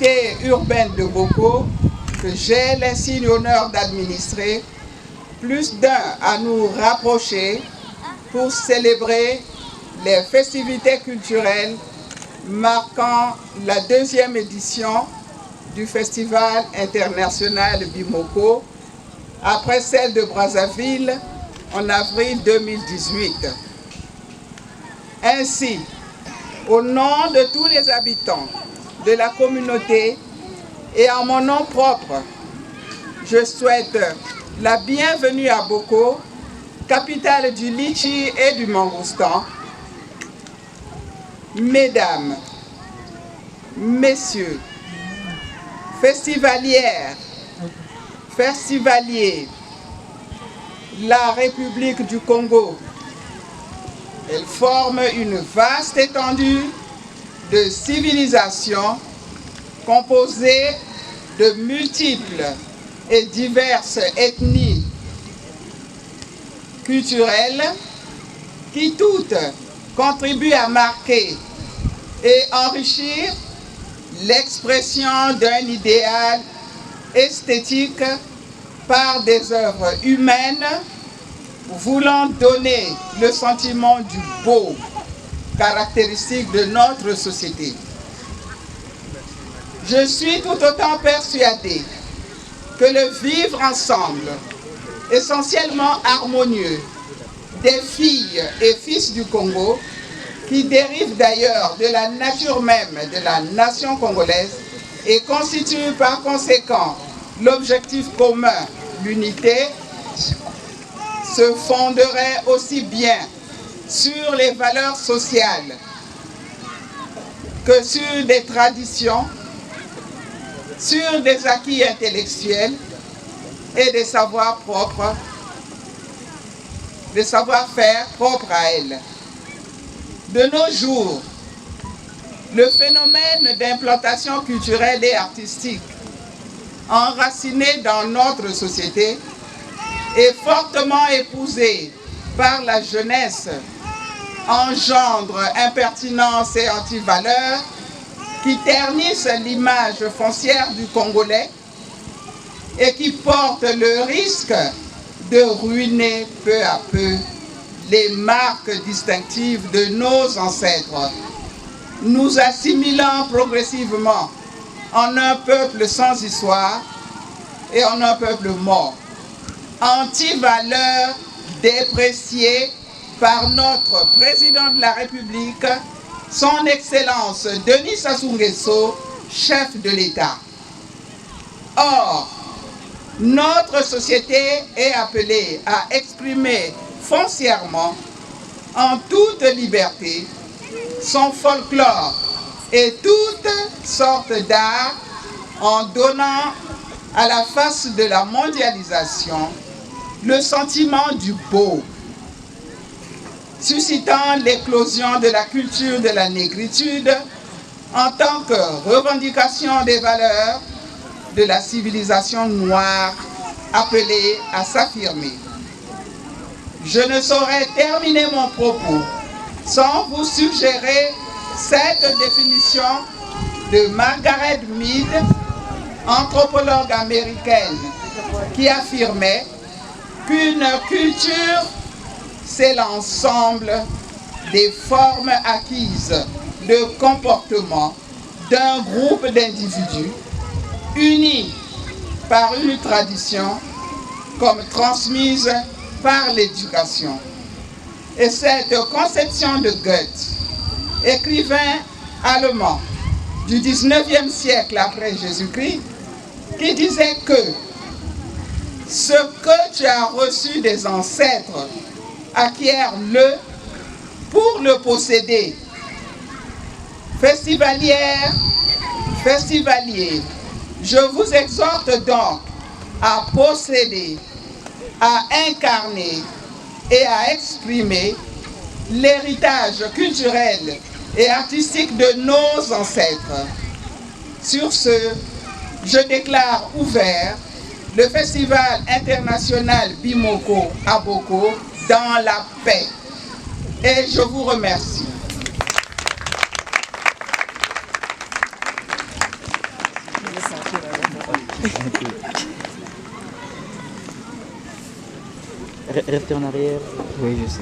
communauté urbaine de Boko, que j'ai l'insigne honneur d'administrer, plus d'un à nous rapprocher pour célébrer les festivités culturelles marquant la 2e édition du Festival international Bimoko, après celle de Brazzaville en avril 2018. Ainsi, au nom de tous les habitants de la communauté et en mon nom propre, je souhaite la bienvenue à Boko, capitale du litchi et du mangoustan. Mesdames, Messieurs, festivalières, festivaliers, la République du Congo, elle forme une vaste étendue de civilisation composée de multiples et diverses ethnies culturelles qui toutes contribuent à marquer et enrichir l'expression d'un idéal esthétique par des œuvres humaines voulant donner le sentiment du beau, caractéristique de notre société. Je suis tout autant persuadé que le vivre ensemble, essentiellement harmonieux, des filles et fils du Congo, qui dérive d'ailleurs de la nature même de la nation congolaise et constitue par conséquent l'objectif commun, l'unité, se fonderait aussi bien sur les valeurs sociales que sur des traditions, sur des acquis intellectuels et des savoirs propres, des savoir-faire propres à elles. De nos jours, le phénomène d'implantation culturelle et artistique enraciné dans notre société et fortement épousé par la jeunesse engendre impertinence et antivaleurs qui ternissent l'image foncière du Congolais et qui portent le risque de ruiner peu à peu les marques distinctives de nos ancêtres, nous assimilant progressivement en un peuple sans histoire et en un peuple mort, anti-valeurs dépréciées par notre président de la République, son Excellence Denis Sassou Nguesso, chef de l'État. Or, notre société est appelée à exprimer foncièrement, en toute liberté, son folklore et toutes sortes d'arts en donnant à la face de la mondialisation le sentiment du beau, suscitant l'éclosion de la culture de la négritude en tant que revendication des valeurs de la civilisation noire appelée à s'affirmer. Je ne saurais terminer mon propos sans vous suggérer cette définition de Margaret Mead, anthropologue américaine, qui affirmait qu'une culture, c'est l'ensemble des formes acquises de comportement d'un groupe d'individus unis par une tradition comme transmise par l'éducation. Et cette conception de Goethe, écrivain allemand du 19e siècle après Jésus-Christ, qui disait que ce que tu as reçu des ancêtres, acquiert-le pour le posséder. Festivalières, festivaliers, je vous exhorte donc à posséder, à incarner et à exprimer l'héritage culturel et artistique de nos ancêtres. Sur ce, je déclare ouvert le Festival international Bimoko à Boko dans la paix. Et je vous remercie. Restez en arrière. Oui, je sais.